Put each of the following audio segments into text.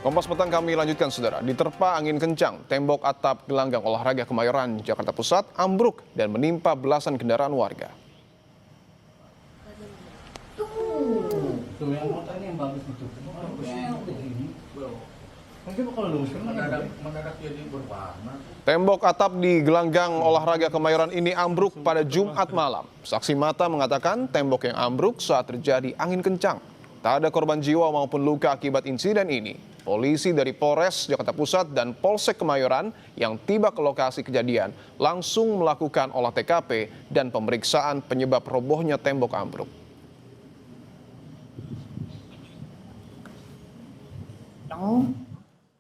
Kompas Petang kami lanjutkan, saudara. Diterpa angin kencang, tembok atap gelanggang olahraga Kemayoran, Jakarta Pusat ambruk dan menimpa belasan kendaraan warga. Tuh yang motornya yang bagus itu. Tembok atap di gelanggang olahraga Kemayoran ini ambruk pada Jumat malam. Saksi mata mengatakan tembok yang ambruk saat terjadi angin kencang. Tak ada korban jiwa maupun luka akibat insiden ini. Polisi dari Polres Jakarta Pusat dan Polsek Kemayoran yang tiba ke lokasi kejadian langsung melakukan olah TKP dan pemeriksaan penyebab robohnya tembok ambruk.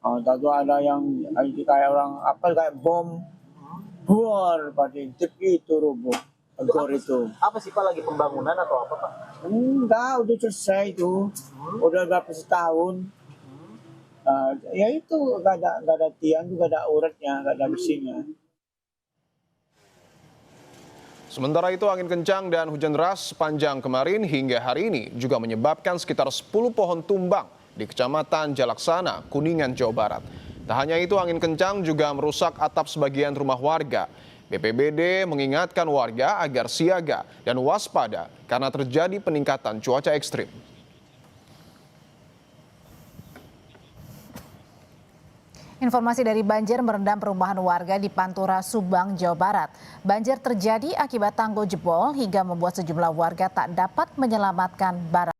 Tahu ada yang kayak orang kayak bom buar pada tepi itu roboh gor itu. Apa sih Pak, lagi pembangunan atau apa Pak? Enggak, udah selesai itu. Udah berapa setahun. Ya itu nggak ada tiang, nggak ada uratnya, nggak ada besinya. Sementara itu angin kencang dan hujan deras sepanjang kemarin hingga hari ini juga menyebabkan sekitar 10 pohon tumbang di Kecamatan Jalaksana, Kuningan, Jawa Barat. Tak hanya itu, angin kencang juga merusak atap sebagian rumah warga. BPBD mengingatkan warga agar siaga dan waspada karena terjadi peningkatan cuaca ekstrim. Informasi dari banjir merendam perumahan warga di Pantura, Subang, Jawa Barat. Banjir terjadi akibat tanggul jebol hingga membuat sejumlah warga tak dapat menyelamatkan barang.